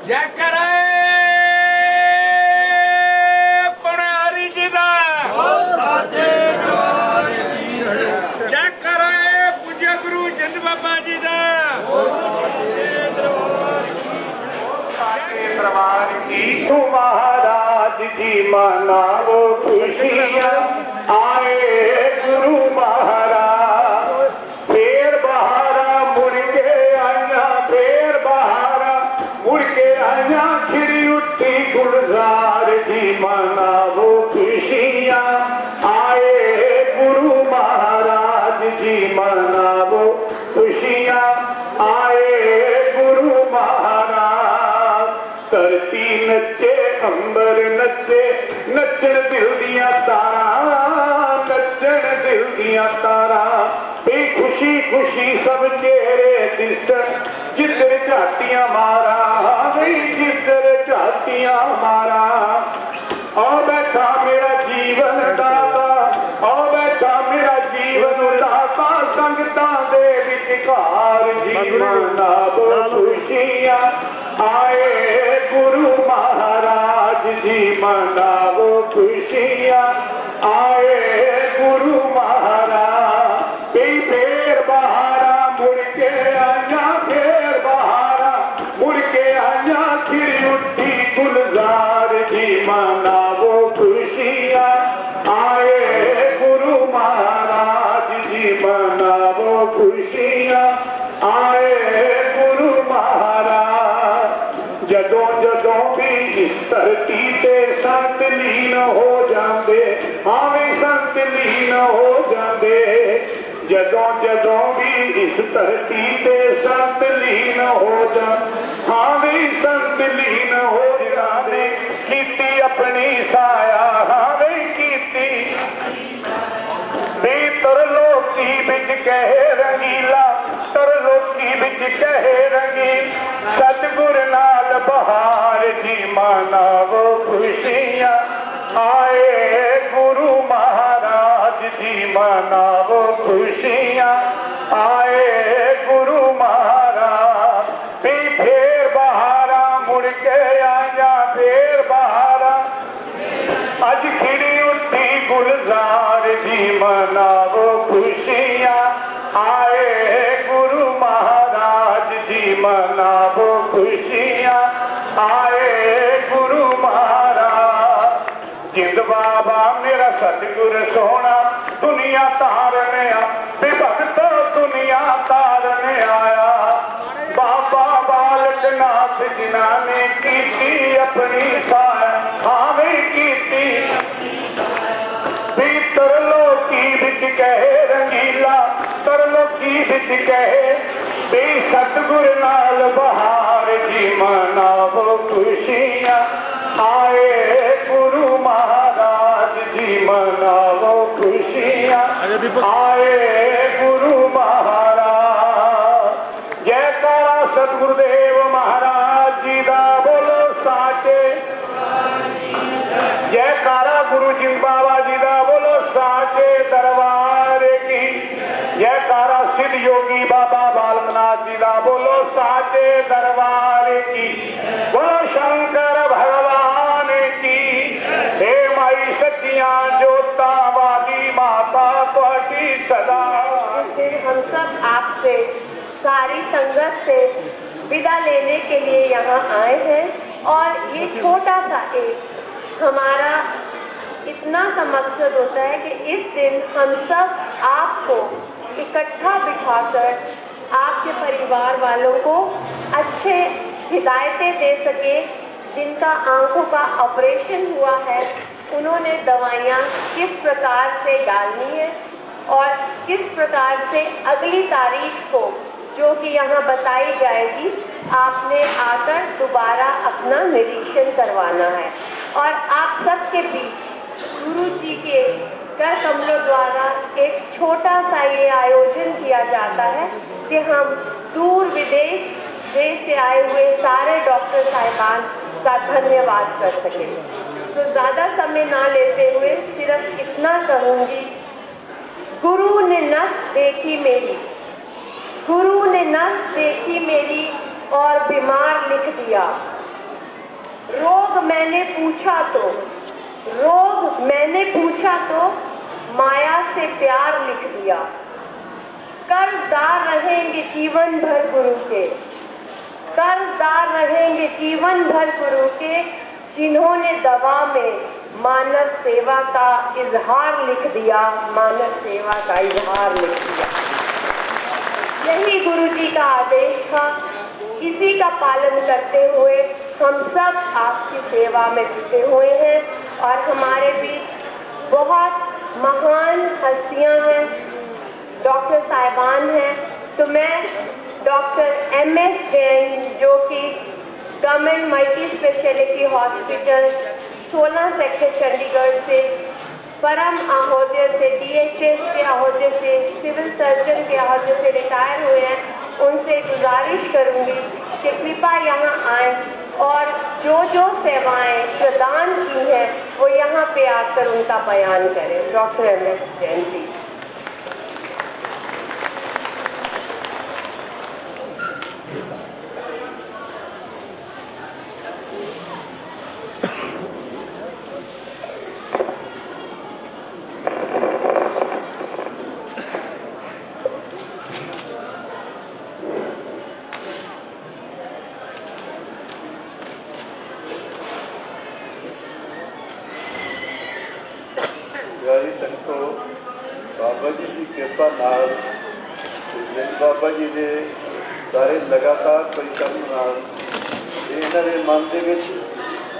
जय करे पुनारी जी दा जय करे पूज्य गुरु चंद बाबा जी दा दरबार की तू महाराज जी मनाओ खुशियाँ आए गुरु महाराज फेर बहारा मुड़ के आया फेर बहारा मुड़ के आया खिड़ी उठी गुलजार जी मनाओ खुशियाँ आए गुरु महाराज जी मनाओ खुशियाँ आए गुरु महाराज धरती नचे अंबर नचे नचन दिल दिया तारा नचन दिल दिया तारा बे खुशी खुशी सब चेहरे दिसन जिधर झाटियां मारा बई जिधर झाटियां मारा और बैठा मेरा जीवन दाता और बैठा मेरा जीवन दाता संगतां दे विचकार जीवन नाबो खुशियां आए गुरु महाराज जी मनाओ खुशियाँ आए गुरु महाराज फेर बहारा मुड़ के आया फेर बहारा मुड़ के आया खिड़ी उठी गुलजार जी मनाओ खुशियाँ आए गुरु महाराज जी मनाओ खुशियाँ आए गुरु महाराज जदों जदों भी इस धरती ते संत लीन हो जाते हाँ भी संत लीन हो जाते जदों जदों भी इस धरती ते संत लीन हो जाते हाँ भी संत लीन हो जाते कीती अपनी साया हाँ भी कीती बेतर लोकी बिच कहे रंगीला तर लोकी बिच कहे रंगील सतगुर नाल बहार जी मनाओ खुशियाँ आए गुरु महाराज जी मनाओ खुशियाँ आए गुरु महाराज फेर बहारा मुड़ के आया फेर बहारा अज खिड़ी उठी गुलजार जी मनाओ खुशियाँ आए गुरु महाराज जी मनाओ खुशियाँ आए गुरु महाराज जिंद बाबा मेरा सतगुर सोना दुनिया तारने आ भगत दुनिया तारने आया बाबा बालक नाथ जिन्हां ने कीती अपनी साया हाँ भी कीती भीतर लोकी बिच कहे रंगीला तर लोकी बिच कहे बे सतगुर नाल बहार जी मनाओ खुशियाँ आए गुरु महाराज जी मनाओ खुशियाँ आए गुरु महाराज जयकारा सतगुरुदेव महाराज जी दा बोलो साचे जयकारा गुरु जी बाबा जी दा बोलो साचे दरबार की जयकारा सिद्ध योगी बाबा बालकनाथ जी दा बोलो साचे दरबार की बोलो शंकर भगवान की हे माई सचिया जोता वाली माता की सदा। जिस दिन हम सब आपसे सारी संगत से विदा लेने के लिए यहाँ आए हैं और ये छोटा सा एक हमारा इतना सा मकसद होता है कि इस दिन हम सब आपको इकट्ठा बिठाकर आपके परिवार वालों को अच्छे हिदायतें दे सके जिनका आंखों का ऑपरेशन हुआ है उन्होंने दवाइयाँ किस प्रकार से डालनी है और किस प्रकार से अगली तारीख को जो कि यहाँ बताई जाएगी आपने आकर दोबारा अपना निरीक्षण करवाना है और आप सबके बीच गुरु जी के कर कमलों द्वारा एक छोटा सा ये आयोजन किया जाता है कि हम दूर विदेश देश से आए हुए सारे डॉक्टर साहिबान का धन्यवाद कर सकें। तो ज़्यादा समय ना लेते हुए सिर्फ इतना कहूँगी, गुरु ने नस देखी मेरी, गुरु ने नस देखी मेरी और बीमार लिख दिया, रोग मैंने पूछा तो माया से प्यार लिख दिया। कर्जदार रहेंगे जीवन भर गुरु के, कर्जदार रहेंगे जीवन भर गुरु के, जिन्होंने दवा में मानव सेवा का इजहार लिख दिया, मानव सेवा का इजहार लिख दिया। यही गुरु जी का आदेश था। इसी का पालन करते हुए हम सब आपकी सेवा में जुटे हुए हैं और हमारे बीच बहुत महान हस्तियां हैं, डॉक्टर साहिबान हैं। तो मैं डॉक्टर MS जैन, जो कि government multi speciality hospital 16 sector Chandigarh से परम अहोदे से, DHS के अहोदे से, सिविल सर्जन के अहोदे से रिटायर हुए हैं, उनसे गुजारिश करूंगी कि कृपया यहाँ आएँ और जो जो सेवाएं प्रदान की हैं वो यहाँ पे आकर उनका बयान करें। Doctor MS Jain ji. प्यारी संगतो, बाबा जी की कृपा नाल बाबा जी के सारे लगातार परिश्रम नाल इन्हां दे मन दे विच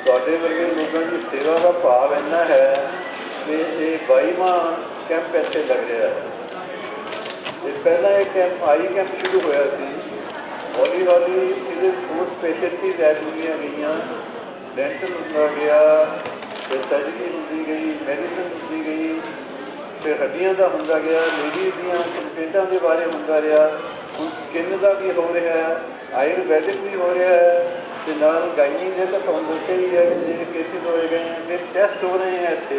तुहाडे वर्गे लोगों की सेवा का भाव इन्ना है कि ये 22वां कैंप इत्थे लग रहा है। ये पहला एक कैंप आई कैंप शुरू होया सी, हौली हौली ये दो स्पेशलिटीज ऐड होईयां गईयां, डेंटल हुंदा गया, सर्जरी होंदी गई, मैडिसिन होंदी गई, फिर हड्डियां का होंदा गया, लेडीज़ दियां पेटां के बारे होंदा रहा, हुण स्किन का भी हो रहा है, आयुर्वैदिक भी हो रहा है, तो नाल गायनी के तो तुहानूं दस्सिया ही है जिहड़े केसिस होए गए हैं। फिर टैसट हो रहे हैं इत्थे,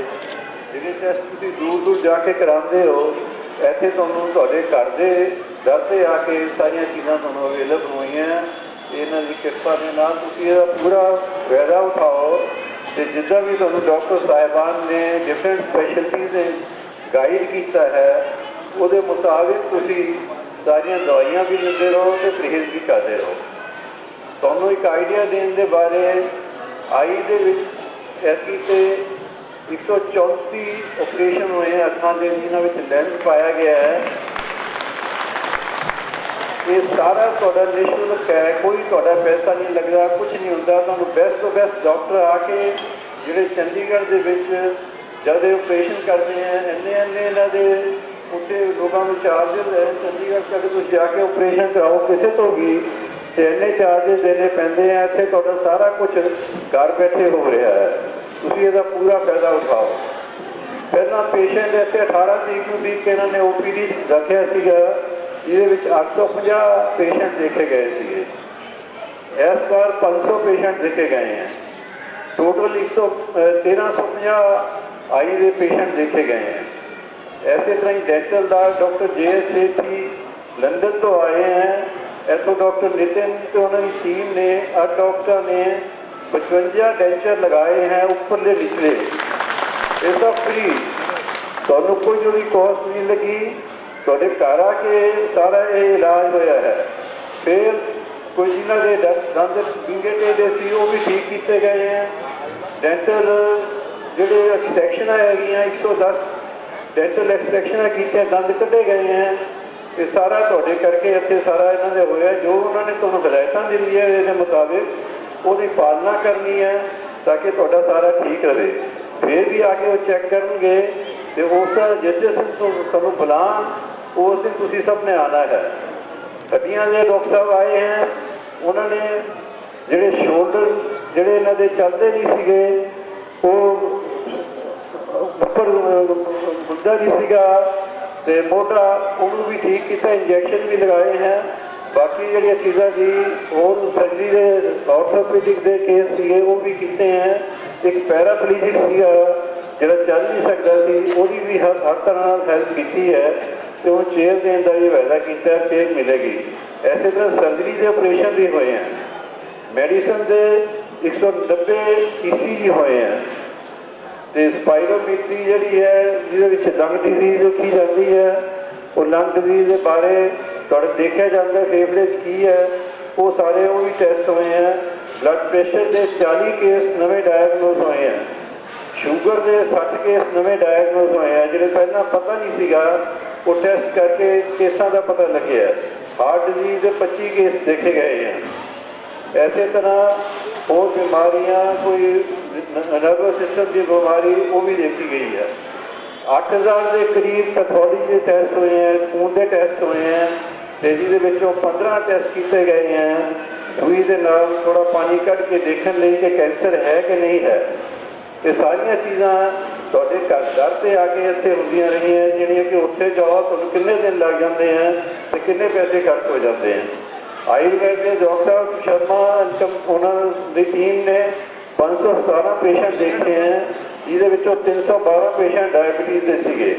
जिहड़े टैसट तुसीं दूर दूर जाके कराते हो, इत्थे तुहानूं तुहाडे घर दे दर ते आके सारियां चीज़ां तुहानूं अवेलेबल होईयां। इन्हां दी किरपा दे नाल तुसीं इहदा पूरा फायदा उठाओ तो जिदा भी तुहानूं डॉक्टर साहिबान ने डिफरेंट स्पैशलिटीज़ गाइड किया है, वो मुताबिक तुसीं सारियां दवाइयां भी लेंदे रहो तो परहेज भी करते रहो। तुहानूं एक आइडिया देने के बारे आई दे विच ऐसी तो 134 ऑपरेशन हुए हैं अखां दे, जिन्हां विच लेंस पाया गया है। ये सारा तुहाडा निशुल्क है, कोई तुहाडा पैसा नहीं लगता, कुछ नहीं होंदा। तुहानूं बेस्ट तो बेस्ट डॉक्टर आके जिहड़े चंडीगढ़ दे विच जब ऑपरेशन करते हैं, इन्ने इन्हां दे उत्थे लोगों को चार्जिज है। चंडीगढ़ तक तुसीं जाके ऑपरेशन कराओ किसी तो भी तो इन्ने चार्जिज देने पैंदे हैं। इत्थे तुहाडा सारा कुछ घर बैठे हो रहा है, तुसीं इहदा पूरा फायदा उठाओ। पहला पेशेंट इत्थे 18 तरीक नूं भी इन्होंने OPD रखिया सीगा, ये 850 पेशेंट देखे गए थे। इस बार 500 पेशेंट देखे गए हैं, टोटल 1350 आई दे पेशेंट देखे गए हैं। ऐसे तरह ही डेंटल का डॉक्टर JS सेठी लंदन तो आए हैं, इतों डॉक्टर नितिन तो उन्होंने टीम ने 8 डॉक्टर ने 55 डेंचर लगाए हैं, ऊपरले निचले, ये सब फ्री, तो कोई जो भी कॉस्ट नहीं लगी, थोड़े घर आके सारा ये इलाज होया है। फिर कोई जिन्हों के दंद विंगे टेढ़े सी वो भी ठीक किए गए हैं। डेंटल जोड़े एक्सट्रैक्शन है 110 डेंटल एक्सट्रैक्शन किए, दंद कढ़े गए हैं। ये सारा थोड़े करके इतने सारा इन्होंने होया, जो उन्होंने तुहानूं हिदायतां दी है ये मुताबिक वो पालना करनी है ताकि थोड़ा सारा ठीक रहे। फिर भी आके वो चेक करेंगे तो उस जिस तुहानूं बुलान उस दिन तुसीं सब ने आना है। हड्डियां के डॉक्टर साहब आए हैं, उन्होंने जोड़े शोल्डर जोड़े इन्हों के चलते नहीं सीगे, वो ऊपर मुद्दा नहीं सीगा, तो मोटा उन्होंने भी ठीक किया, इंजैक्शन भी लगाए हैं। बाकी जी चीज़ा की और सर्जरी के ऑर्थोपैडिक के केस सीगे वो भी किए हैं। एक पैराप्लीजिक सीगा जो चल नहीं सकता सी, वही भी हर तरह हेल्प की है, तो वो चेयर देने का भी वायदा किया, चेयर मिलेगी। इस तरह सर्जरी के ऑपरेशन भी हुए हैं। ਮੈਡੀਸਨ ਦੇ 190 ECG ਹੋਏ ਹੈ ਤੇ ਸਪਾਇਰੋਮੀਟਰੀ ਜਿਹੜੀ ਹੈ ਜਿਹਦੇ ਵਿੱਚ ਲੰਗ ਡਿਜ਼ੀਜ਼ ਦੇਖੀ ਜਾਂਦੀ ਹੈ, ਉਹ ਲੰਗ ਡਿਜ਼ੀਜ਼ ਦੇ ਬਾਰੇ ਤੁਹਾਡੇ ਦੇਖਿਆ ਜਾਂਦਾ ਫੇਫੜੇ 'ਚ ਕੀ ਹੈ, ਉਹ ਸਾਰੇ ਉਹ ਵੀ ਟੈਸਟ ਹੋਏ ਹੈ। ਬਲੱਡ ਪ੍ਰੈਸ਼ਰ ਦੇ 40 ਕੇਸ ਨਵੇਂ ਡਾਇਗਨੋਜ਼ ਹੋਏ ਹੈ, ਸ਼ੂਗਰ ਦੇ 60 ਕੇਸ ਨਵੇਂ ਡਾਇਗਨੋਜ਼ ਹੋਏ ਹੈ, ਜਿਹੜੇ ਪਹਿਲਾਂ ਪਤਾ ਨਹੀਂ ਸੀਗਾ ਉਹ ਟੈਸਟ ਕਰਕੇ ਕੇਸਾਂ ਦਾ ਪਤਾ ਲੱਗਿਆ। ਹਾਰਟ ਡਿਜ਼ੀਜ਼ ਦੇ 25 ਕੇਸ ਦੇਖੇ ਗਏ ਹੈ। ਇਸੇ ਤਰ੍ਹਾਂ ਹੋਰ ਬਿਮਾਰੀਆਂ ਕੋਈ ਨਰਵਸ ਸਿਸਟਮ ਦੀ ਬਿਮਾਰੀ ਉਹ ਵੀ ਦੇਖੀ ਗਈ ਹੈ। 8000 ਦੇ ਕਰੀਬ ਪੈਥੋਲੋਜੀ ਦੇ ਟੈਸਟ ਹੋਏ ਹੈ, ਖੂਨ ਦੇ ਟੈਸਟ ਹੋਏ ਹੈ ਤੇ ਜਿਹਦੇ ਵਿੱਚੋਂ 15 ਟੈਸਟ ਕੀਤੇ ਗਏ ਹੈ ਸੂਈ ਦੇ ਨਾਲ ਥੋੜਾ ਪਾਣੀ ਕੱਢ ਕੇ ਦੇਖਣ ਲਈ ਕਿ ਕੈਂਸਰ ਹੈ ਕਿ ਨਹੀਂ ਹੈ। ਇਹ ਸਾਰੀਆਂ ਚੀਜ਼ਾਂ ਤੁਹਾਡੇ ਘਰ ਤੇ ਆ ਕੇ ਇੱਥੇ ਹੁੰਦੀਆਂ ਰਹੀਆਂ, ਜਿਹੜੀਆਂ ਕਿ ਉੱਥੇ ਜਾਓ ਤੁਹਾਨੂੰ ਕਿੰਨੇ ਦਿਨ ਲੱਗ ਜਾਂਦੇ ਹੈ ਤੇ ਕਿੰਨੇ ਪੈਸੇ ਖਰਚ ਹੋ ਜਾਂਦੇ ਹੈ। ਆਯੁਰਵੇਦ ਦੇ ਡਾਕਟਰ ਸ਼ਰਮਾ ਉਹਨਾਂ ਦੀ ਟੀਮ ਨੇ 517 ਪੇਸ਼ੈਂਟ ਦੇਖੇ ਹੈ, ਜਿਹਦੇ ਵਿੱਚੋਂ 312 ਪੇਸ਼ੈਂਟ ਡਾਇਬਟੀਜ਼ ਦੇ ਸੀਗੇ।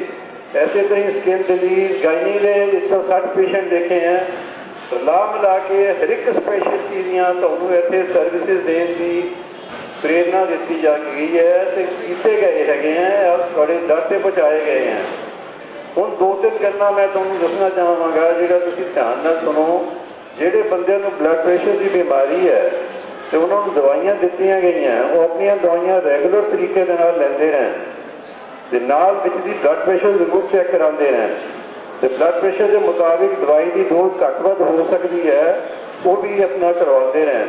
ਐਸੇ ਤਰ੍ਹਾਂ ਸਕਿਨ ਡਿਜ਼ੀਜ਼ ਗਾਇਨੀ ਦੇ 160 ਪੇਸ਼ੈਂਟ ਦੇਖੇ ਹੈ। ਲਾ ਮਿਲਾ ਕੇ ਹਰ ਇੱਕ ਸਪੈਸ਼ਲਿਟੀ ਦੀਆਂ ਤੁਹਾਨੂੰ ਇੱਥੇ ਸਰਵਿਸਿਜ਼ ਦੇਣ ਦੀ ਪ੍ਰੇਰਨਾ ਦਿੱਤੀ ਜਾ ਗਈ ਹੈ ਤੇ ਕੀਤੇ ਗਏ ਹੈਗੇ ਹੈ, ਤੁਹਾਡੇ ਦਰ 'ਤੇ ਪਹੁੰਚਾਏ ਗਏ ਹੈ। ਹੁਣ 2-3 ਗੱਲਾਂ ਮੈਂ ਤੁਹਾਨੂੰ ਦੱਸਣਾ ਚਾਹਾਂਗਾ ਜਿਹੜਾ ਤੁਸੀਂ ਧਿਆਨ ਨਾਲ ਸੁਣੋ। ਜਿਹੜੇ ਬੰਦਿਆਂ ਨੂੰ ਬਲੱਡ ਪ੍ਰੈਸ਼ਰ ਦੀ ਬਿਮਾਰੀ ਹੈ ਤੇ ਉਹਨਾਂ ਨੂੰ ਦਵਾਈਆਂ ਦਿੱਤੀਆਂ ਗਈਆਂ, ਉਹ ਆਪਣੀਆਂ ਦਵਾਈਆਂ ਰੈਗੂਲਰ ਤਰੀਕੇ ਦੇ ਨਾਲ ਲੈਂਦੇ ਰਹਿਣ ਤੇ ਨਾਲ ਵਿੱਚ ਦੀ ਬਲੱਡ ਪ੍ਰੈਸ਼ਰ ਜ਼ਰੂਰ ਚੈੱਕ ਕਰਾਉਂਦੇ ਰਹਿਣ ਤੇ ਬਲੱਡ ਪ੍ਰੈਸ਼ਰ ਦੇ ਮੁਤਾਬਿਕ ਦਵਾਈ ਦੀ ਡੋਜ਼ ਘੱਟ ਵੱਧ ਹੋ ਸਕਦੀ ਹੈ ਉਹ ਵੀ ਆਪਣਾ ਕਰਵਾਉਂਦੇ ਰਹਿਣ।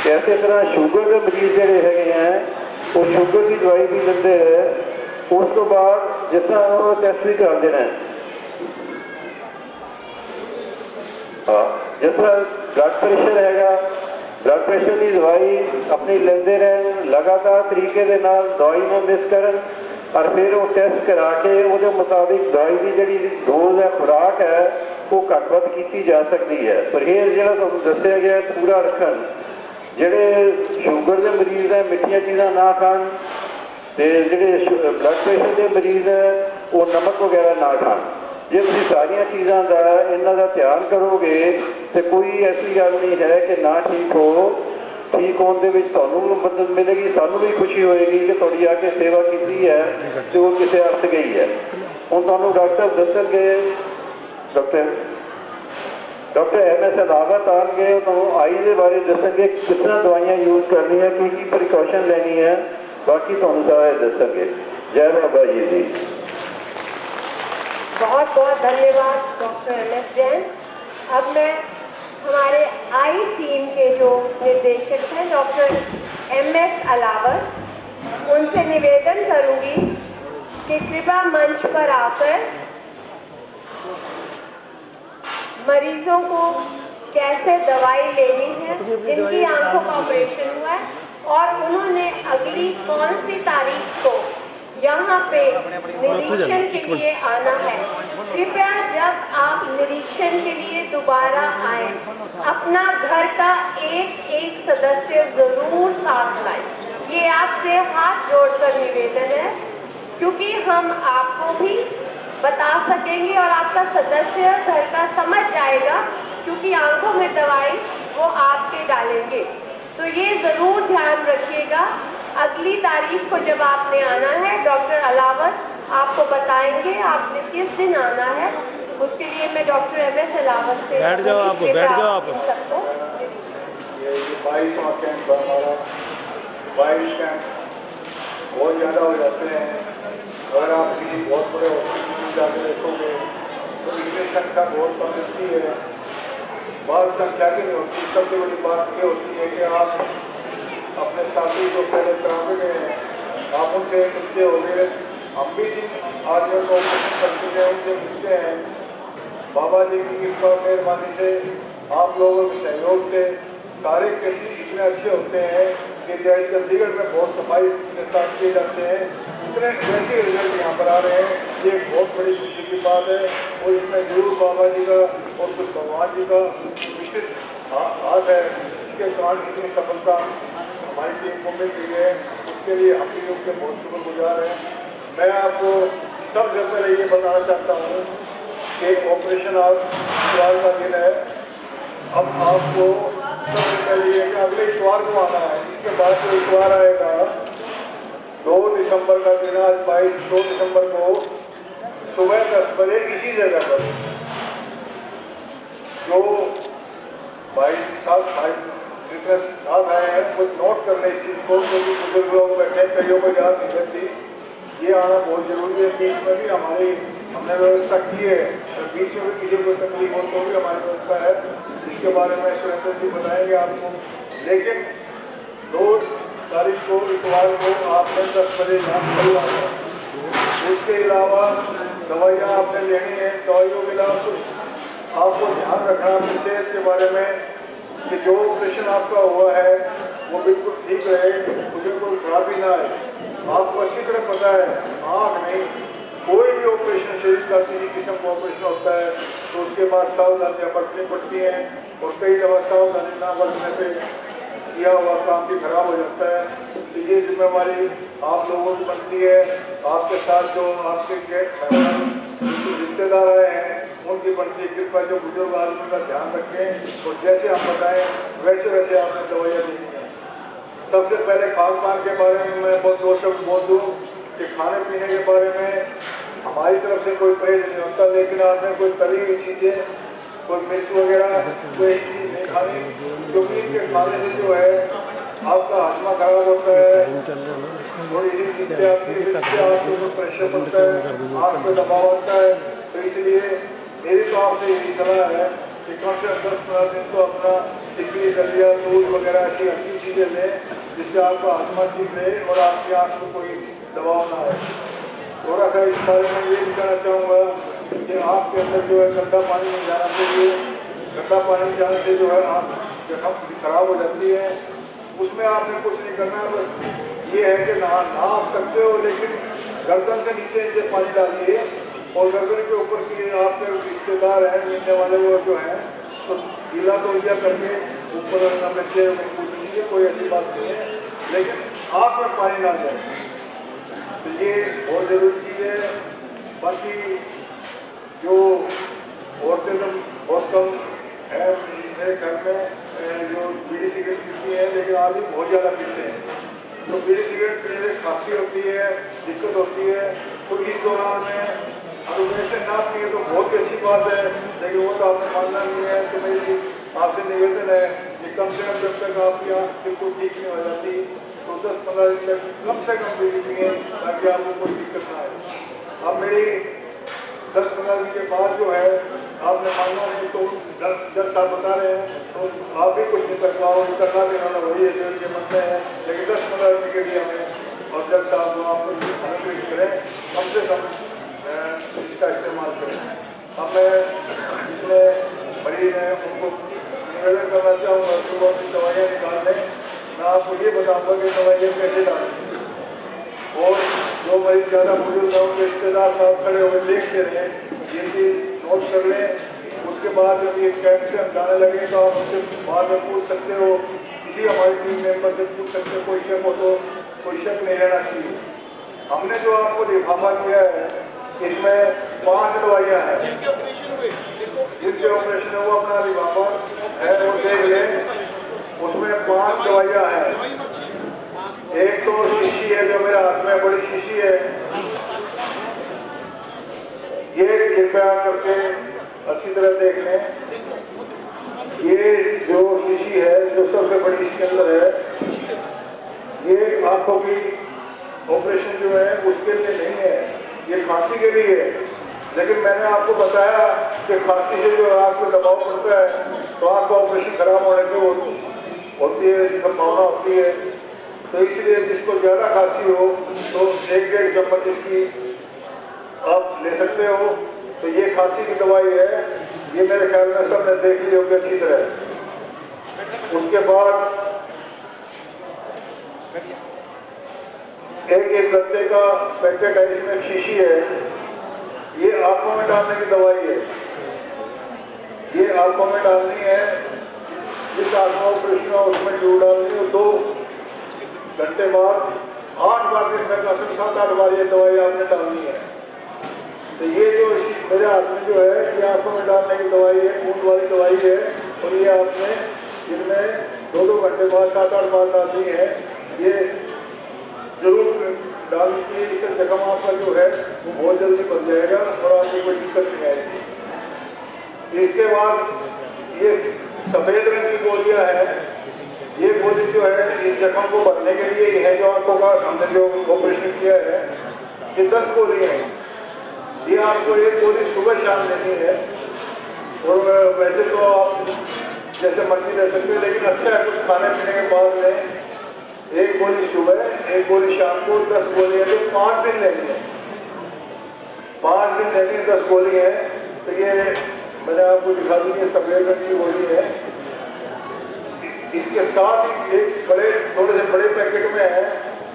ਇਸੇ ਤਰ੍ਹਾਂ ਸ਼ੂਗਰ ਦੇ ਮਰੀਜ਼ ਜਿਹੜੇ ਹੈਗੇ ਹੈ ਉਹ ਸ਼ੂਗਰ ਦੀ ਦਵਾਈ ਵੀ ਲੈਂਦੇ ਹੈ। ਉਸ ਤੋਂ ਬਾਅਦ ਜਿਸ ਤਰ੍ਹਾਂ ਉਹ ਟੈਸਟ ਵੀ ਕਰਾਉਂਦੇ ਰਹਿਣ। ਜਿਸ ਤਰ੍ਹਾਂ ਬਲੱਡ ਪ੍ਰੈਸ਼ਰ ਹੈਗਾ, ਬਲੱਡ ਪ੍ਰੈਸ਼ਰ ਦੀ ਦਵਾਈ ਆਪਣੀ ਲੈਂਦੇ ਰਹਿਣ, ਲਗਾਤਾਰ ਤਰੀਕੇ ਦੇ ਨਾਲ ਦਵਾਈ ਨਾ ਮਿਸ ਕਰਨ ਔਰ ਫਿਰ ਉਹ ਟੈਸਟ ਕਰਾ ਕੇ ਉਹਦੇ ਮੁਤਾਬਿਕ ਦਵਾਈ ਦੀ ਜਿਹੜੀ ਡੋਜ਼ ਹੈ, ਖੁਰਾਕ ਹੈ, ਉਹ ਘੱਟ ਵੱਧ ਕੀਤੀ ਜਾ ਸਕਦੀ ਹੈ। ਪਰਹੇਜ਼ ਜਿਹੜਾ ਤੁਹਾਨੂੰ ਦੱਸਿਆ ਗਿਆ ਪੂਰਾ ਰੱਖਣ। ਜਿਹੜੇ ਸ਼ੂਗਰ ਦੇ ਮਰੀਜ਼ ਹੈ ਮਿੱਠੀਆਂ ਚੀਜ਼ਾਂ ਨਾ ਖਾਣ ਤੇ ਜਿਹੜੇ ਬਲੱਡ ਪ੍ਰੈਸ਼ਰ ਦੇ ਮਰੀਜ਼ ਹੈ ਉਹ ਨਮਕ ਵਗੈਰਾ ਨਾ ਖਾਣ। ਜੇ ਤੁਸੀਂ ਸਾਰੀਆਂ ਚੀਜ਼ਾਂ ਦਾ ਇਹਨਾਂ ਦਾ ਧਿਆਨ ਕਰੋਗੇ ਤੇ ਕੋਈ ਐਸੀ ਗੱਲ ਨਹੀਂ ਹੈ ਕਿ ਨਾ ਠੀਕ ਹੋ। ਠੀਕ ਹੋਣ ਦੇ ਵਿੱਚ ਤੁਹਾਨੂੰ ਵੀ ਮਦਦ ਮਿਲੇਗੀ, ਸਾਨੂੰ ਵੀ ਖੁਸ਼ੀ ਹੋਏਗੀ ਕਿ ਤੁਹਾਡੀ ਆ ਕੇ ਸੇਵਾ ਕੀਤੀ ਹੈ ਤੇ ਉਹ ਕਿਸੇ ਅਰਥ ਗਈ ਹੈ। ਹੁਣ ਤੁਹਾਨੂੰ ਡਾਕਟਰ ਸਾਹਿਬ ਦੱਸਣਗੇ, ਡਾਕਟਰ MS ਅਲਾਵਤ ਆਉਣਗੇ, ਉਹ ਤੁਹਾਨੂੰ ਆਈ ਦੇ ਬਾਰੇ ਦੱਸਣਗੇ ਕਿਸ ਤਰ੍ਹਾਂ ਦਵਾਈਆਂ ਯੂਜ਼ ਕਰਨੀਆਂ, ਕੀ ਪ੍ਰੀਕਾਸ਼ਨ ਲੈਣੀ है, बाकी ਤੁਹਾਨੂੰ सारा ਦੱਸਣਗੇ। जय बाबा जी दी। बहुत बहुत धन्यवाद डॉक्टर MS जैन। अब मैं हमारे आई टीम के जो निर्देशक हैं डॉक्टर MS अलावत, उनसे निवेदन करूंगी कि कृपया मंच पर आकर मरीजों को कैसे दवाई लेनी है, जिनकी आंखों का ऑपरेशन हुआ है और उन्होंने अगली कौन सी तारीख को यहाँ पे निरीक्षण के लिए आना है। कृपया जब आप निरीक्षण के लिए दोबारा आए अपना घर का एक सदस्य ज़रूर साथ लाएं। ये आपसे हाथ जोड़कर निवेदन है, क्योंकि हम आपको भी बता सकेंगे और आपका सदस्य घर का समझ जाएगा, क्योंकि आंखों में दवाई वो आपके डालेंगे। तो ये ज़रूर ध्यान रखिएगा। अगली तारीख को जब आपने आना है डॉक्टर अलावत आपको बताएंगे आपने किस दिन आना है। उसके लिए मैं डॉक्टर MS अलावत से बैठ जाओ आप सबको। ये 22वां कैंप हमारा 22 कैंप बहुत ज़्यादा हो जाते हैं। अगर आप किसी बहुत बड़े हॉस्पिटल में जाकर देखोगे तो इतनी संख्या बहुत कम मिलती है, बहुत संख्या की नहीं होती। सबसे बड़ी बात ये होती है कि आप अपने साथी जो पहले कराने गए हैं आप उनसे मिलते हो गए। हम भी जिन आदमियों को करते हैं उनसे मिलते हैं। बाबा जी की कृपा मेहरबानी से आप लोगों के सहयोग से सारे केसेस इतने अच्छे होते हैं कि जैसे चंडीगढ़ में बहुत सफाई के साथ किए जाते हैं, इतने वैसे रिजल्ट यहाँ पर आ रहे हैं। ये एक बहुत बड़ी खुशी की बात है और इसमें जरूर बाबा जी का और कुछ भगवान जी का निश्चित हाथ है। इसके कारण इतनी सफलता हमारी टीम को मिल रही है, उसके लिए हम भी उनके बहुत शुक्रगुजार हैं। मैं आपको सबसे पहले ये बताना चाहता हूँ कि ऑपरेशन आज शुक्रवार का दिन है। अब आपको सबसे पहले ये कि अगले इतवार को आना है। इसके बाद जो इतवार आएगा 2 दिसंबर का दिन, आज 2 दिसंबर को सुबह 10 बजे इसी जगह पर जो भाई साथ आए हैं वो नोट करने इस चीज़ को, क्योंकि बुजुर्ग लोग बैठे कईयों को याद नहीं रहती, ये आना बहुत जरूरी है। बीच में भी हमने व्यवस्था की है, तो बीच में भी किसी को तकलीफ हो तो भी हमारी व्यवस्था है, इसके बारे में सुरेंद्र जी बताएंगे आपको। लेकिन 2 तारीख को इतवार को आपने 10 बजे यहाँ खड़ी आना है। उसके अलावा दवाइयाँ आपने लेनी है, दवाइयों के अलावा कुछ आपको ध्यान रखना अपनी सेहत के बारे में कि जो ऑपरेशन आपका हुआ है वो बिल्कुल ठीक रहे, मुझे कोई खराबी ना आए। आपको अच्छी तरह पता है आँख नहीं, कोई भी ऑपरेशन शरीर का किसी किस्म का ऑपरेशन होता है तो उसके बाद सावधानियाँ बरतनी पड़ती हैं, और कई दफ़ा सावधानी ना बरतने पे किया हुआ काम भी खराब हो जाता है। तो ये जिम्मेवारी आप लोगों की बनती है, आपके साथ जो आपके रिश्तेदार आए हैं उनकी बनती है। कृपया जो बुजुर्ग आदमी का ध्यान रखें और जैसे हम बताएं वैसे वैसे आपने दवाइयाँ देनी है। सबसे पहले खान पान के बारे में मैं बहुत 2 शब्द बोल दूँ कि खाने पीने के बारे में हमारी तरफ से कोई परहेज नहीं होता, लेकिन आपने कोई तली हुई चीज़ें, कोई मिर्च वगैरह कोई चीज़ नहीं खानी, क्योंकि इनके खाने से जो है आपका हाजमा खराब होता है, थोड़ी सी चीज़ें आती है, इससे आपके ऊपर प्रेशर पड़ता है, आँख पे दबाव आता है। तो इसलिए मेरी तो आपसे यही सलाह है कि कम से कम 10-15 दिन तो अपना खिचड़ी दलिया दूध वगैरह ऐसी अच्छी चीज़ें लें जिससे आपका हाजमा ठीक रहे और आपकी आँख में कोई दबाव ना आए। थोड़ा सा इस बारे में ये भी कहना चाहूँगा कि आँख के अंदर जो है गंदा पानी नहीं जाना चाहिए। गंदा पानी जाने से जो है आँख जख्म खराब हो जाती है। उसमें आपने कुछ नहीं करना, बस ये है कि नहा आप सकते हो, लेकिन गर्दन से नीचे पानी डालिए और गर्दन के ऊपर की आपके रिश्तेदार हैं मिलने वाले वो जो हैं तो गीला तौलिया करके ऊपर नीचे पूछ लीजिए, कोई ऐसी बात नहीं है, लेकिन आँख में पानी ना जाए। तो ये बहुत ज़रूरी चीज़ है। बाकी जो औरतें तो बहुत कम है मेरे घर में जो बीड़ी सिगरेट पीती हैं, लेकिन आदमी बहुत ज़्यादा पीते हैं। तो बीड़ी सिगरेट पीने से खांसी होती है, दिक्कत होती है। तो इस दौरान में अगर वैसे ना पिए तो बहुत ही अच्छी बात है, लेकिन वो तो आपने मानना नहीं है। तो मेरी आपसे निवेदन है कि कम से कम जब तक आपकी आँख बिल्कुल ठीक नहीं हो जाती तो 10-15 दिन तक कम से कम बीड़ी पिए ताकि आपको कोई दिक्कत ना आए। अब मेरी 10-15 दिन के बाद जो है आपने मानना नहीं तो जज साहब बता रहे हैं तो आप भी कुछ नहीं कर पाओ, करना देना वाला वही है जो ये मन में है, लेकिन 10-15 दिन के लिए हमें और जज साहब जो आपको अनुग्रह करें कम से कम इसका इस्तेमाल करें। अब मैं जितने मरीज हैं उनको निवेदन करना चाहूँगा कि वो अपनी दवाइयाँ निकाल लें। मैं आपको ये बताऊँगा कि दवाइयाँ कैसे डालें, और जो मरीज ज़्यादा बुजुर्ग हैं उनके रिश्तेदार साहब खड़े हुए देखते रहें, ये चीज़ नोट कर लें। उसके बाद जब ये कैंप से हम जाने लगे तो आप उनसे बाद में पूछ सकते हो, किसी हमारी टीम मेंबर से पूछ सकते हो, कोई शक हो तो कोई शक नहीं रहना चाहिए। हमने जो आपको लिफाफा किया है इसमें 5 दवाइयाँ हैं, जिनके ऑपरेशन है वो अपना लिफाफा है वो देख लें, उसमें 5 दवाइयाँ हैं। एक तो शीशी है जो मेरे हाथ में बड़ी शीशी है, ये कृपया करके अच्छी तरह देख लें। ये जो शीशी है जो सबसे बड़ी इसके अंदर है, ये आंखों की ऑपरेशन जो है उसके लिए नहीं है, ये खांसी के लिए है। लेकिन मैंने आपको बताया कि खांसी से जो आँख में दबाव पड़ता है तो आँख का ऑपरेशन खराब होने की होती है, संभावना होती है। तो इसलिए जिसको ज़्यादा खांसी हो तो 1-1.5 चम्मच इसकी आप ले सकते हो। तो ये खांसी की दवाई है, ये मेरे ख्याल में सबने देख ली होगी अच्छी तरह। उसके बाद एक गत्ते का पैकेट है, इसमें शीशी है, ये आंखों में डालने की दवाई है। ये आंखों में डालनी है, जिस आंख में ऑपरेशन हो उसमें ट्यूब डालनी है। 2 घंटे बाद 8 बार दिन में 7-8 बार ये दवाई आपने डालनी है। तो ये जो मेरे हाथ में जो है ये आंखों में डालने की दवाई है, खून वाली दवाई है, और ये आपने जिनमें 2-2 घंटे बाद 7-8 बार डालनी है। ये जरूर डालनी चाहिए, इससे जख्म आपका जो है वो बहुत जल्दी बन जाएगा और आपको कोई दिक्कत नहीं आएगी। इसके बाद ये सफ़ेद रंग की गोलियां हैं, ये गोली जो है इस जख्म को भरने के लिए है, जो आंखों का हमने जो ऑपरेशन किया है, ये 10 गोलियां हैं। ये आपको एक गोली सुबह शाम लेनी है और वैसे तो आप जैसे मर्जी ले सकते हैं, लेकिन अच्छा है कुछ खाने पीने के बाद में एक गोली सुबह, एक गोली शाम को, 10 गोलियां तो 5 दिन लेनी है। 5 दिन लेनी है, 10 गोली है। तो ये मैंने आपको दिखा दी, ये सफेद रंग की गोली है। इसके साथ ही एक बड़े थोड़े से बड़े पैकेट में है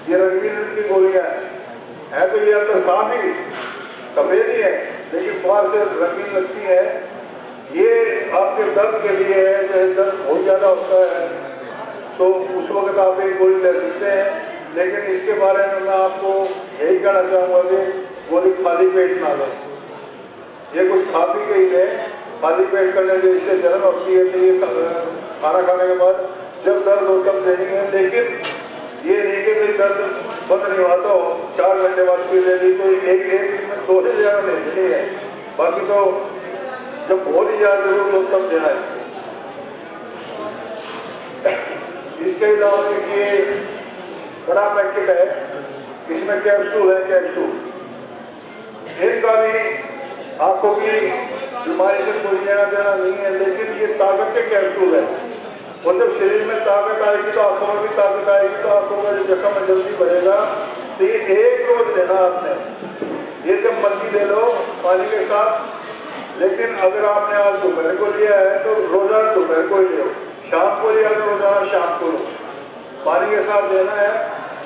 ये रंगीन रंग की गोलियां है। तो ये अंदर साफ ही सफेद ही है, लेकिन बाहर से रंगीन लगती है। ये आपके दर्द के लिए है, चाहे दर्द बहुत ज़्यादा होता है तो उस वक्त आप एक गोली ले सकते हैं। लेकिन इसके बारे में मैं आपको यही कहना चाहूँगा कि गोली खाली पेट ना लें। ये कुछ खा पी के ही लें, खाली पेट करने से इससे जलन होती है। तो ये खाना खाने के बाद जब दर्द हो तब देनी है, लेकिन ये नहीं कि मेरी दर्द बंद नहीं हुआ तो 4 घंटे बाद फिर ले ली, तो एक दिन में 2 से ज़्यादा लेनी है। बाकी तो जब बहुत ही ज़्यादा जरूरत हो तब देना है। इसके अलावा ये बड़ा पैकेट है, इसमें कैप्सूल है। कैप्सूल इनका भी आंखों की बीमारी से कोई लेना देना नहीं है, लेकिन ये ताकत के कैप्सूल है और जब शरीर में ताकत आएगी तो आंखों में भी ताकत आएगी, तो आंखों का जो जख्म जल्दी बढ़ेगा। तो ये एक रोज लेना आपने, ये जब मर्जी ले लो पानी के साथ। लेकिन अगर आपने आज दोपहर को लिया है तो रोजाना दोपहर को ही लो, शाम को लिया तो रोजाना शाम को लो, पानी के साथ लेना है।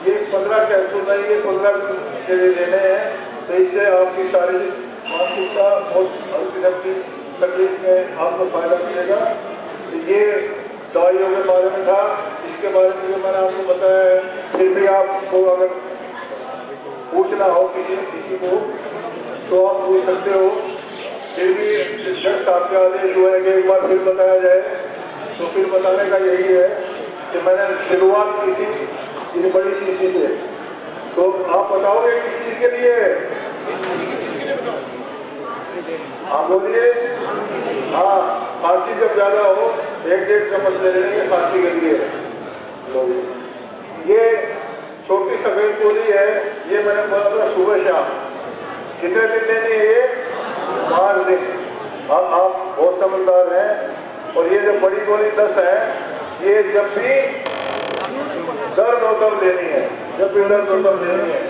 ये 15 कैप्सूल है, ये 15 दिन के लिए लेने हैं। तो इससे आपकी शारीरिक मानसिकता बहुत हल्की हल्की तकलीफ में आपको फायदा मिलेगा। ये दवाइयों के बारे में था, इसके बारे में जो मैंने आपको बताया है। फिर भी आपको अगर पूछना हो किसी को तो आप पूछ सकते हो। फिर भी जज साहब के आदेश हुए कि एक बार फिर बताया जाए, तो फिर बताने का यही है कि मैंने शुरुआत की थी ये बड़ी शीशी से। तो आप बताओगे किस चीज़ के लिए? आप बोलिए। हाँ, खांसी जब ज़्यादा हो 1-1.5 चम्मच ले लेंगे खांसी के लिए। ये छोटी सफ़ेद गोली है, ये मैंने बोला था सुबह शाम। कितने दिन लेनी है ये? 5 दिन। अब आप बहुत समझदार हैं। और ये जो बड़ी गोली 10 है, ये जब भी दर्द हो तब लेनी है, जब भी दर्द हो तब लेनी है।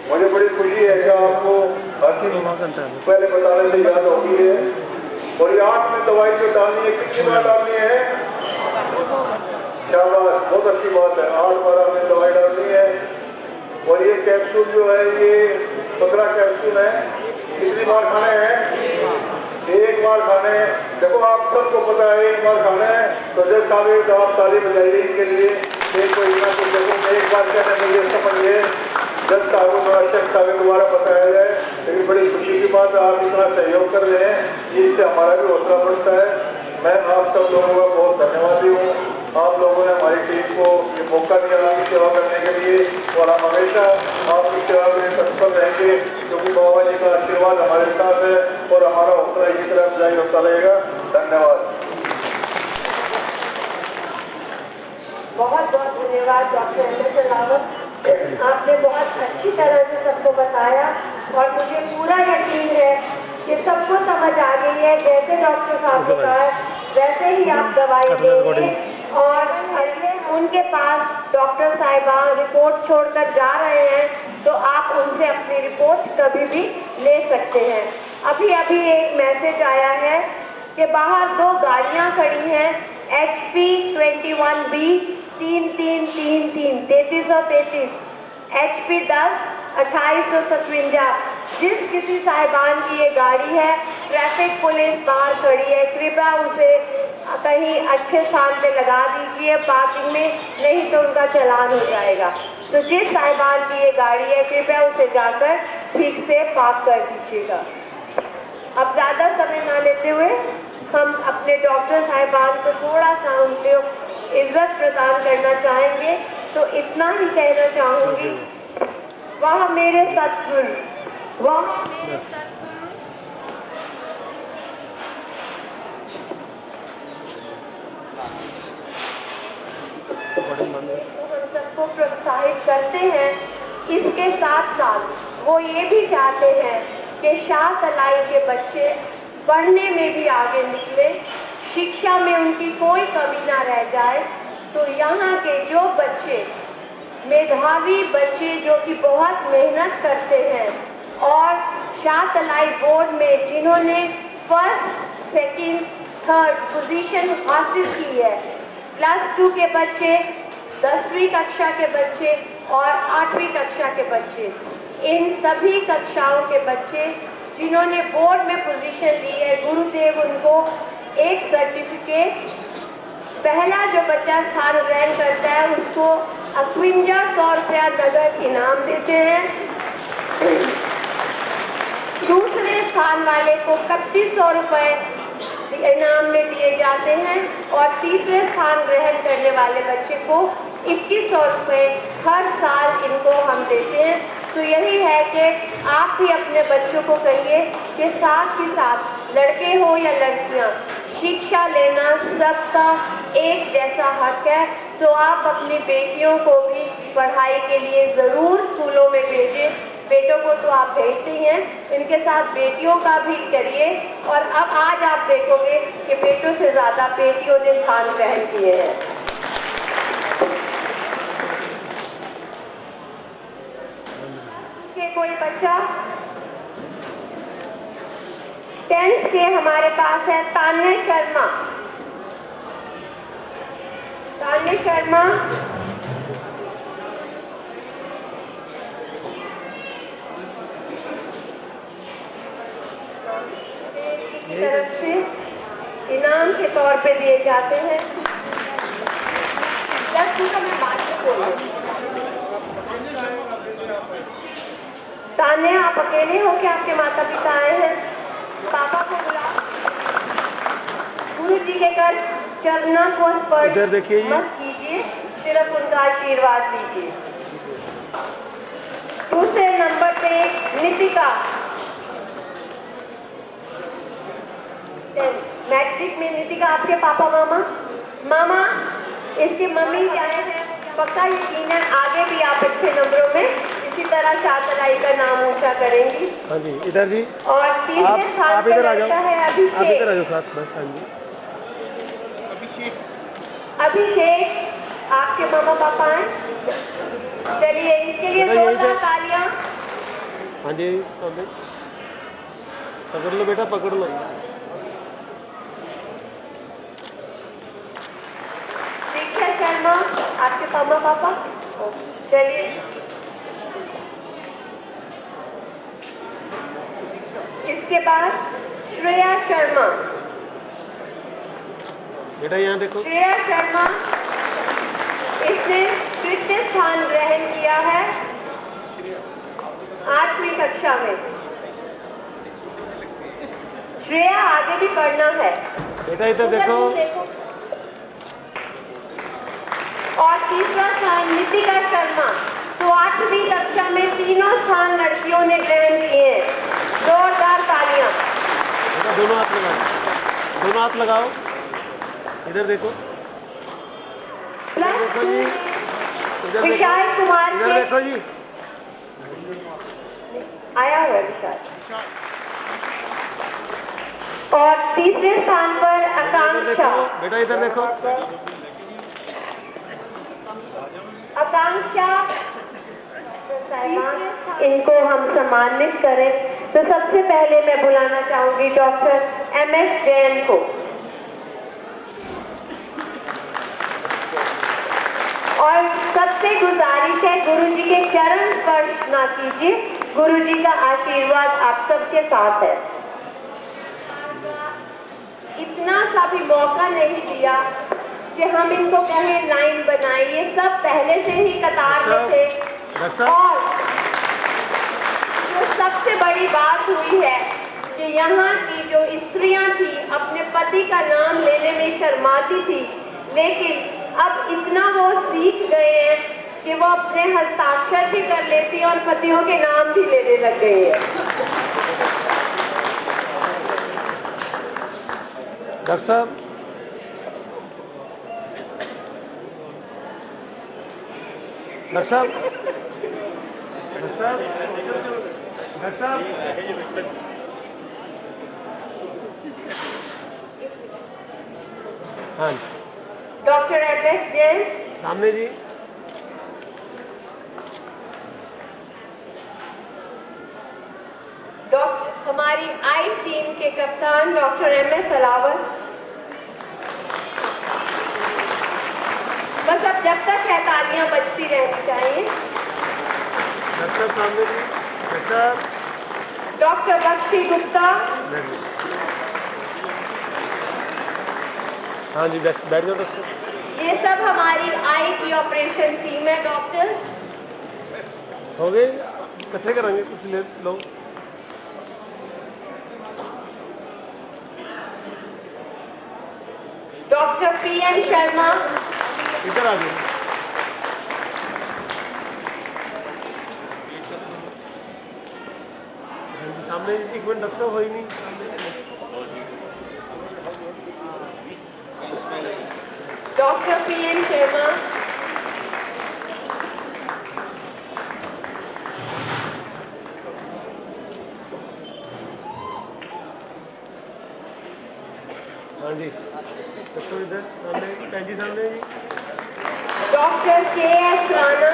मुझे बड़ी खुशी है कि आपको पहले बताने से याद होगी है। और ये 8 में दवाई जो डालनी है, कितनी बार डालनी है? शाबाश, बहुत अच्छी बात है। 8 बार आपने दवाई डालनी है। और ये कैप्सूल जो है ये 15 कैप्सूल है। कितनी बार खाने हैं? एक बार खाने। देखो आप सबको पता है एक बार खाना है, तो जब साहब आप ताली बजाइए इनके लिए। एक को इतना कुछ देखो, एक बार कहने में ये समझिए जब साहब थोड़ा शख्स आगे दोबारा बताया जाए। लेकिन बड़ी खुशी की बात है आप इतना सहयोग कर रहे हैं, इससे हमारा भी हौसला बढ़ता है। मैं आप सब लोगों का बहुत धन्यवादी हूँ। आप लोगों ने हमारी टीम को ये मौका दिया आपकी सेवा करने के लिए, और हम हमेशा आपकी सेवा में तत्पर रहेंगे, क्योंकि बाबा जी का आशीर्वाद हमारे साथ है और हमारा हौसला इसी तरह जारी होता रहेगा। धन्यवाद। बहुत बहुत धन्यवाद डॉक्टर एम.एस. रावत। आपने बहुत अच्छी तरह से सबको बताया और मुझे पूरा यकीन है कि सबको समझ आ गई है। जैसे डॉक्टर साहब ने कहा वैसे ही आप दवाई देंगे। और अगले उनके पास डॉक्टर साहिबान रिपोर्ट छोड़कर जा रहे हैं, तो आप उनसे अपनी रिपोर्ट कभी भी ले सकते हैं। अभी अभी एक मैसेज आया है कि बाहर 2 गाड़ियां खड़ी हैं, HP 21B 3333 3333, HP 10 2857। जिस किसी साहिबान की ये गाड़ी है, ट्रैफिक पुलिस बाहर खड़ी है, कृपया उसे कहीं अच्छे स्थान पे लगा दीजिए पार्किंग में, नहीं तो उनका चालान हो जाएगा। तो जिस साहिबान की ये गाड़ी है कृपया उसे जाकर ठीक से पार्क कर दीजिएगा। अब ज़्यादा समय ना लेते हुए हम अपने डॉक्टर साहिबान को थोड़ा सा उनके इज्जत प्रदान करना चाहेंगे। तो इतना ही कहना चाहूँगी, वह मेरे सतगुरु, वह मेरे सतगुरु, हम सबको प्रोत्साहित करते हैं। इसके साथ साथ वो ये भी चाहते हैं कि शाह तलाई के बच्चे पढ़ने में भी आगे निकले, शिक्षा में उनकी कोई कमी ना रह जाए। तो यहाँ के जो बच्चे, मेधावी बच्चे जो कि बहुत मेहनत करते हैं और शाह तलाई बोर्ड में जिन्होंने फर्स्ट, सेकंड, थर्ड पोजीशन हासिल की है, +2 के बच्चे, 10वीं कक्षा के बच्चे और 8वीं कक्षा के बच्चे, इन सभी कक्षाओं के बच्चे जिन्होंने बोर्ड में पोजीशन ली है, गुरुदेव उनको एक सर्टिफिकेट, पहला जो बच्चा स्थान ग्रहण करता है उसको 5100 रुपया नगद इनाम देते हैं, दूसरे स्थान वाले को 3100 रुपये इनाम में दिए जाते हैं और तीसरे स्थान ग्रहण करने वाले बच्चे को 2100 रुपये हर साल इनको हम देते हैं। तो यही है कि आप भी अपने बच्चों को कहिए कि साथ ही साथ लड़के हो या लड़कियां, शिक्षा लेना सबका एक जैसा हक है। सो आप अपनी बेटियों को भी पढ़ाई के लिए ज़रूर स्कूलों में भेजें। बेटों को तो आप भेजते ही हैं, इनके साथ बेटियों का भी करिए। और अब आज आप देखोगे कि बेटों से ज़्यादा बेटियों ने स्थान ग्रहण किए हैं। कि कोई बच्चा 10th के हमारे पास है तान्या शर्मा। तान्या शर्मा तरफ से इनाम के तौर पे दिए जाते हैं। 10 का मैं बात में बोलूं। तान्या, आप अकेले हो कि आपके माता पिता आए हैं? पापा को बुलाओ। गुरु जी के कर चरणों को स्पर्श मत कीजिए, सिर्फ उनका आशीर्वाद दीजिए। दूसरे नंबर पे नितिका, मैट्रिक में नितिका। आपके पापा मामा इसकी मम्मी क्या है? पक्का यकीन है आगे भी आप अच्छे नंबरों में इसी तरह शाह तलाई का नाम ऊंचा करेंगी। हाँ जी, इधर जी। और तीसरे स्थान पे लड़का है अभिषेक। आप इधर आ जाओ साथ बस। हाँ जी, अभिषेक आपके मामा पापा हैं? चलिए इसके लिए जोरदार तालियां। हाँ जी, पकड़ लो बेटा, पकड़ लो। शर्मा आपके मामा पापा। चलिए इसके बाद श्रेया शर्मा। बेटा यहाँ देखो। श्रेया शर्मा, इसने तृतीय स्थान ग्रहण किया है 8वीं कक्षा में। श्रेया आगे भी पढ़ना है। बेटा इधर देखो। और तीसरा स्थान नितिका शर्मा। तो 8वीं कक्षा में तीनों स्थान लड़कियों ने ग्रहण किए हैं। जोरदार तालियां। दोनों हाथ लगाओ, दोनों हाथ लगाओ। इधर देखो। विशाल कुमार, इधर देखो जी। आया हुआ विशाल। और तीसरे स्थान पर आकांक्षा। बेटा इधर देखो। आकांक्षा, इनको हम सम्मानित करें। तो सबसे पहले मैं बुलाना चाहूंगी डॉक्टर MS जैन को। और सबसे गुजारिश है, गुरुजी के चरण स्पर्श ना कीजिए, गुरुजी का आशीर्वाद आप सबके साथ है। इतना सा भी मौका नहीं दिया कि हम इनको कहें लाइन बनाए, ये सब पहले से ही कतार में थे। और जो सबसे बड़ी बात हुई है कि कि यहाँ की जो स्त्रियाँ थी अपने पति का नाम लेने में शर्माती थी, लेकिन अब इतना वो सीख गए हैं कि वो अपने हस्ताक्षर भी कर लेती हैं और पतियों के नाम भी लेने लग गई है। डॉक्टर साहब, डॉक्टर साहब, डॉक्टर साहब, डॉक्टर साहब, हाँ डॉक्टर MS जैन, सामने जी। डॉक्टर हमारी आई टीम के कप्तान डॉक्टर MS अलावत। बस अब जब तक है तालियां बजती रहनी चाहिए। डॉक्टर सामने जी। डॉक्टर, डॉक्टर बख्शी गुप्ता, हाँ जी, बैठ जाओ डॉक्टर। ये सब हमारी आई की ऑपरेशन टीम है। डॉक्टर्स हो गए, इकट्ठे करेंगे कुछ ले लो। डॉक्टर PM शर्मा, इधर आ जाओ। सामने एक मिनट डॉक्टर साहब, हो ही नहीं। डॉक्टर PM शर्मा, हाँ जी, डॉक्टर इधर सामने, भैन जी सामने जी। Doctor KS Rana.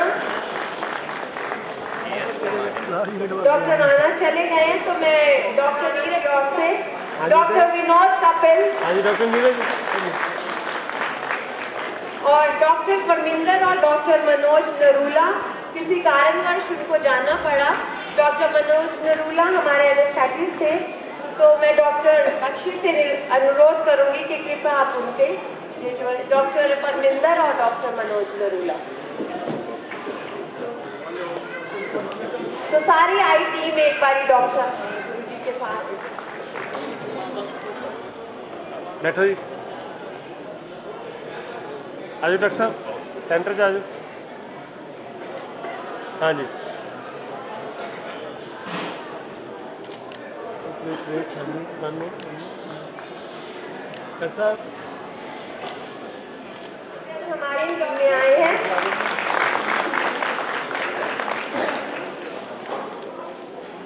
Doctor Rana चले गए हैं तो मैं डॉक्टर नीरज और से डॉक्टर विनोद कपिल हाँ जी, डॉक्टर नीरज और डॉक्टर परमिंदर और डॉक्टर मनोज नरूला। किसी कारणवश उनको जाना पड़ा। डॉक्टर मनोज नरूला हमारे एनेस्थेटिस्ट थे, तो मैं डॉक्टर बख्शी से अनुरोध करूंगी कि कृपया आप उनके ये जो डॉक्टर परमिंदर और डॉक्टर मनोज नरूला, तो सारी आई टीम एक बारी डॉक्टर जी के साथ बैठो जी। आ जाओ डॉक्टर साहब, सेंटर से आ जाओ। हाँ जी, डॉक्टर साहब हमारे टीम में आए हैं।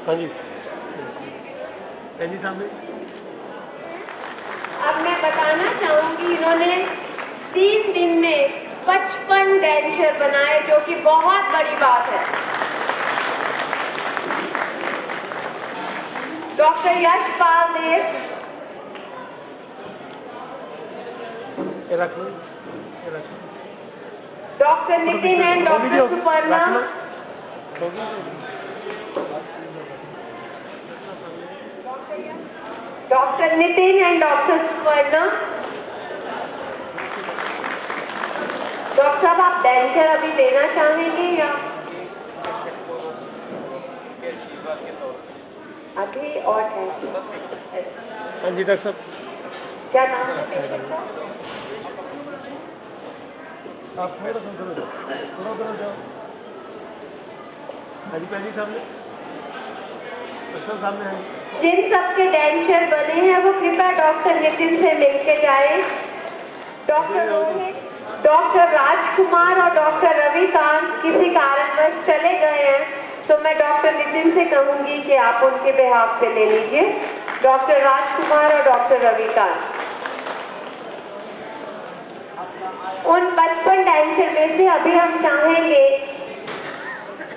हाँ जी, भैन जी सामने। अब मैं बताना चाहूंगी, इन्होंने 3 दिन में 55 डेंचर बनाए, जो कि बहुत बड़ी बात है। डॉक्टर यशपाल देव, ये रख लो, ये रख लो। Doctor Nitin and doctor Suparna, doctor Nitin and doctor Suparna. Doctor साहब, आप डेंचर अभी देना चाहेंगे या अभी और है? हाँ जी डॉक्टर साहब, क्या नाम है पेशेंट का? आप थोड़ा सा उधर जाओ, थोड़ा उधर जाओ। हाँ जी, भैन जी सामने, डॉक्टर साहब सामने हैं। जिन सबके डेंचर बने हैं वो कृपया डॉक्टर नितिन से मिलके जाएं। डॉक्टर रोहित, डॉक्टर राजकुमार और डॉक्टर रविकांत किसी कारणवश चले गए हैं, तो मैं डॉक्टर नितिन से कहूंगी कि आप उनके बिहाफ पे ले लीजिए। डॉक्टर राजकुमार और डॉक्टर रविकांत। उन 55 डेंचर में से अभी हम चाहेंगे,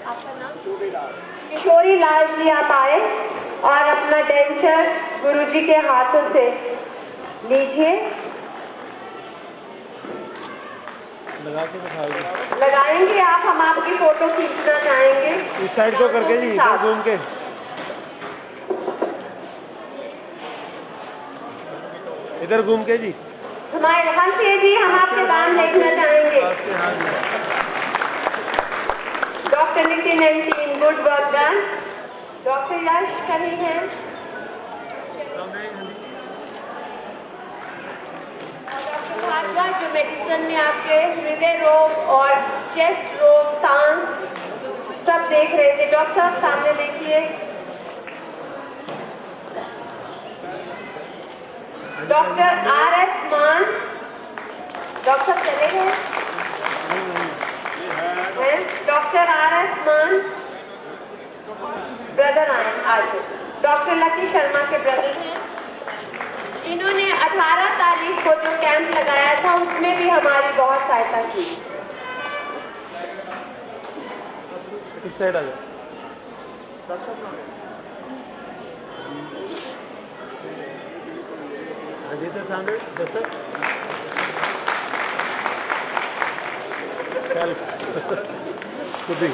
आपका नाम? किशोरी लाल जी, आप आए और अपना डेंचर गुरुजी के हाथों से लीजिए, लगा के दिखाओगे। लगाएंगे आप। हम आपकी फोटो खींचना चाहेंगे इस साइड को करके जी, इधर घूम के। इधर घूम के जी। स्माइल, हंसिए जी, हम आपके दांत देखना चाहेंगे। Doctor Nitin and team, good work done. Doctor Yash कहीं हैं? भारद्वाज जो मेडिसिन में आपके हृदय रोग और चेस्ट रोग, सांस सब देख रहे थे। डॉक्टर साहब सामने देखिए। डॉक्टर RS मान, डॉक्टर साहब चले गए हैं। डॉक्टर RS मान ब्रदर आए आज। डॉक्टर लकी शर्मा के ब्रदर हैं। इन्होंने 18 तारीख को जो कैंप लगाया था उसमें भी हमारी बहुत सहायता की। इस साइड आ जाओ। अभी तो सामने दस्तक सेल्फ खुद ही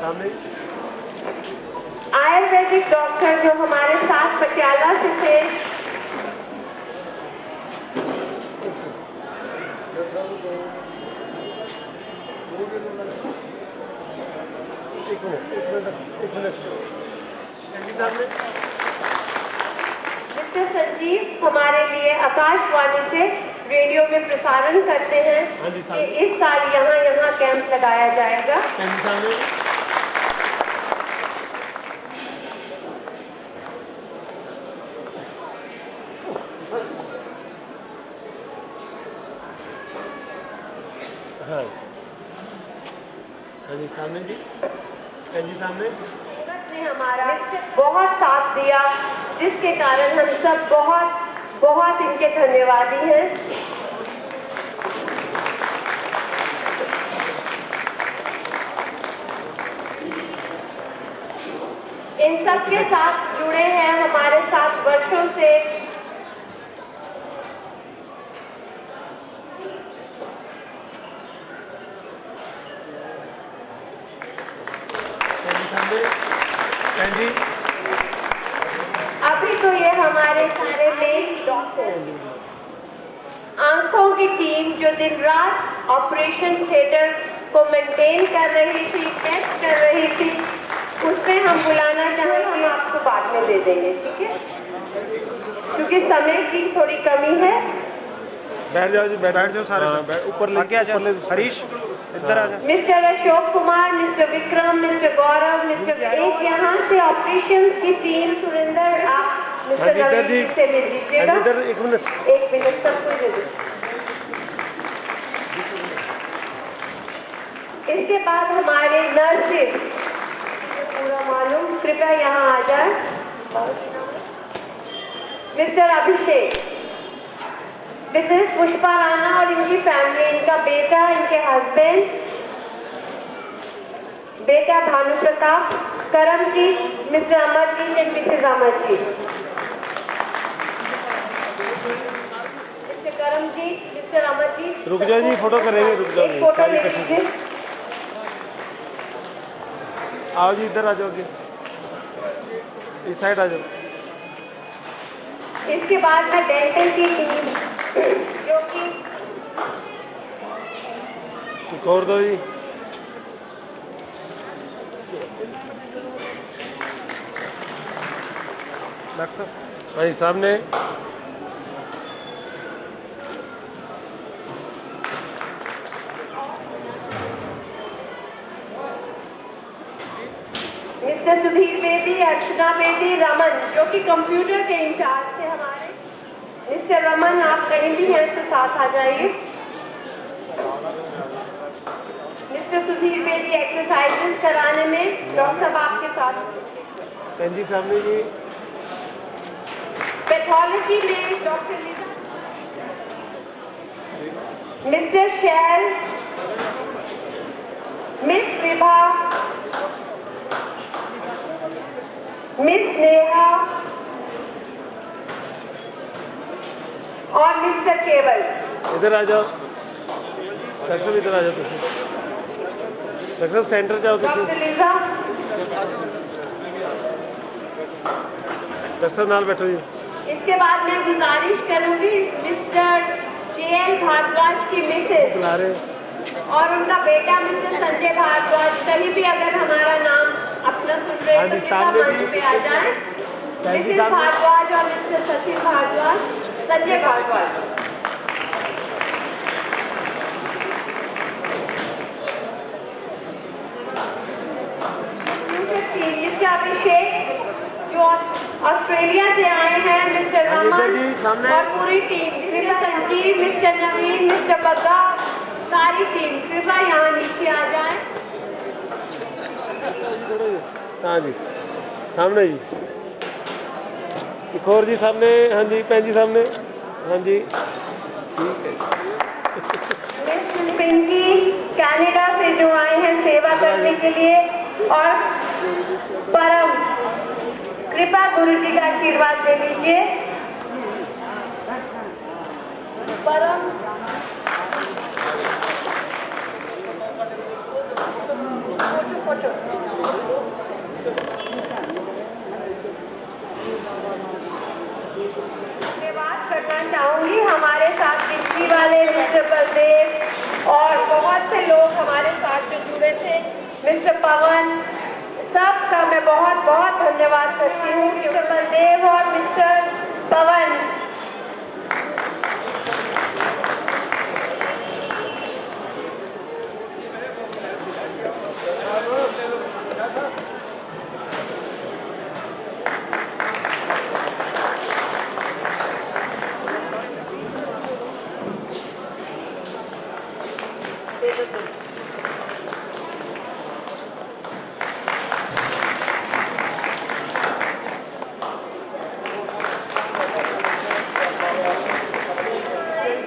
सामने आयुर्वेदिक डॉक्टर जो हमारे साथ पटियाला से थे, मिस्टर संजीव हमारे लिए आकाशवाणी से रेडियो में प्रसारण करते हैं कि इस साल यहाँ कैंप लगाया जाएगा। हाँ जी सामने जी, जी सामने ने हमारा बहुत साथ दिया, जिसके कारण हम सब बहुत बहुत इनके धन्यवादी हैं। इन सब के साथ जुड़े हैं हमारे साथ वर्षों से। अभी तो ये हमारे सारे मेन डॉक्टर, आंखों की टीम जो दिन रात ऑपरेशन थिएटर को मेंटेन कर रही थी, टेस्ट कर रही थी, उस पर हम बुलाना चाहें, हम आपको बाद में दे देंगे, ठीक है, क्योंकि समय की थोड़ी कमी है। बैठ जाओ जी, बैठ जाओ सारे, ऊपर लेके आ जाओ। हरीश इधर आ जाओ। Mister Ashok Kumar, mister Vikram, mister Gaurav, mister एक यहाँ से ऑपरेशंस की टीम, सुरेंद्र, आप मिस्टर रवि से ले लीजिएगा। एक मिनट सबको दे दो। इसके बाद हमारे नर्सेस, पूरा मालूम, कृपया यहाँ आ जाए। मिस्टर अभिषेक, मिसेस पुष्पा राणा और इनकी फैमिली, इनका बेटा, इनके हस्बैंड, बेटा Bhanu Pratap, Karamjeet, mister Amarjeet and missus Amarjeet. Mister Karamjeet, mister Amarjeet, रुक जाओ जी, फोटो करेंगे, रुक जाओ जी, फोटो ले लीजिए। आओ जी, इधर आ जाओ जी, इस साइड आ जाओ। इसके बाद में डेंटल की टीम जो कि और दो जी, भाई सामने। मिस्टर सुधीर बेदी, अर्चना बेदी, रमन जो कि कंप्यूटर के इंचार्ज थे हमारे। मिस्टर रमन, आप कहीं भी हैं तो साथ आ जाइए। मिस्टर सुधीर बेदी एक्सरसाइजेस कराने में डॉक्टर साहब आपके साथ। जी सामने जी। पैथोलॉजी में डॉक्टर लीजा, मिस्टर शैल, मिस विभा, मिस नेहा और मिस्टर केवल। इधर आ जाओ डॉक्टर साहब, इधर आ जाओ तुम। डॉक्टर साहब सेंटर जाओ तुम। डॉक्टर लीजा, डॉक्टर साहब नाल बैठो जी। इसके बाद मैं गुजारिश करूंगी मिस्टर JL भारद्वाज की मिसेस बुला रहे और उनका बेटा मिस्टर संजय भारद्वाज, कहीं भी अगर हमारा नाम अपना सुन रहे हैं तो कृपया मंच पे आ जाएं। मिसेस भारद्वाज और मिस्टर सचिन भारद्वाज, संजय भारद्वाज। मिस्टर अभिषेक जो ऑस्ट्रेलिया से आए हैं, मिस्टर रमन और पूरी टीम, मिस्टर संजीव, मिस्टर नवीन, मिस्टर बग्गा, सारी टीम कृपया यहाँ नीचे आ जाएं। हाँ जी सामने जी, एक और जी सामने। हाँ जी भैन जी सामने। हाँ जी ठीक है। मिस पिंकी कनाडा से जो आए हैं सेवा करने के लिए, और परम कृपा गुरु जी का आशीर्वाद दे लीजिए। परम फोटो धन्यवाद करना चाहूंगी हमारे साथ बिजली वाले मिस्टर बलदेव और बहुत से लोग हमारे साथ जो जुड़े थे, मिस्टर पवन, सबका मैं बहुत बहुत धन्यवाद करती हूँ। मिस्टर बलदेव और मिस्टर पवन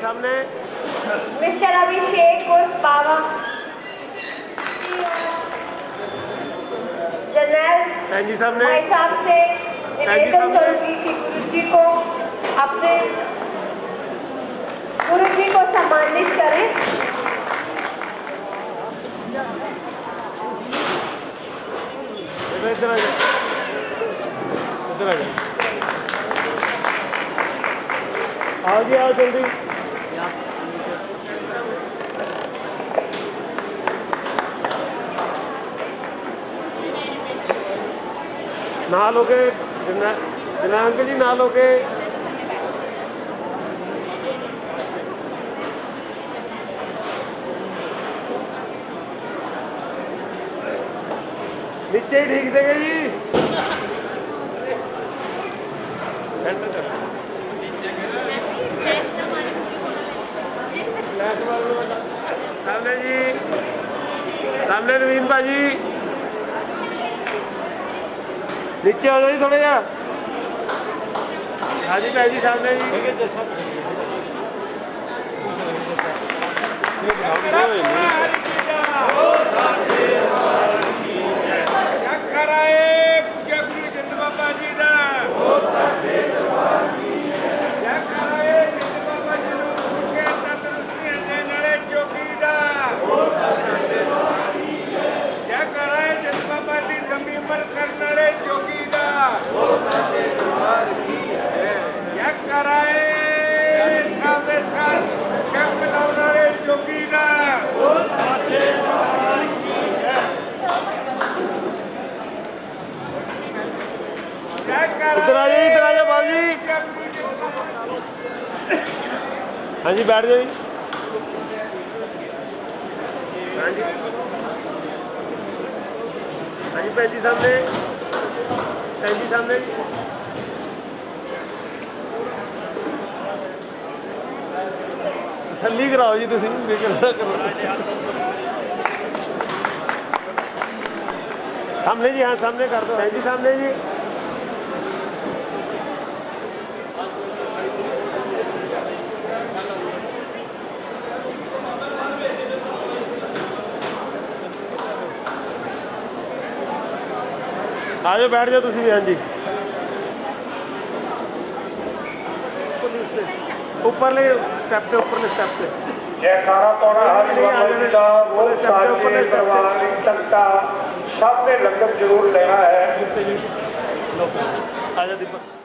सामने मिस्टर अभिषेक उर्फ बाबा, जनरल भैन जी सामने। भाई साहब से निवेदन करूंगी कि गुरु जी को अपने गुरु जी को सम्मानित करें। इधर आ जाओ, इधर आ जाओ। आओ जी आओ जल्दी। ना लोगे दिनांक जी, ना लोगे। नीचे ही ठीक से जी। सेंटर कर सामने जी, सामने नवीन भाजी। नीचे हो जाओ जी थोड़ा जा। हाँ जी भैन जी सामने जी। इधर आ जाओ बाबू जी। हाँ जी बैठ जाओ जी। हाँ जी, हाँ जी भैन जी सामने। भैन जी सामने। तसल्ली कराओ जी, तुम फिक्र ना करो। सामने जी, हाँ सामने कर दो। भैन जी सामने जी। आ जाओ बैठ जाओ तुम भी। हाँ जी ਉੱਪਰਲੇ ਸਟੈਪ ਤੇ ਜੈਕਾਰਾ ਪਾਉਣਾ ਹਰ ਬਾਬਾ ਜੀ ਦਾ ਬੋਲ ਸਾਚੇ ਦਰਬਾਰ ਦੀ ਤਖਤਾ ਸਭ ਨੇ ਲੰਗਰ ਜ਼ਰੂਰ ਲੈਣਾ ਹੈ। ਆ ਜਾ ਦੀਪਕ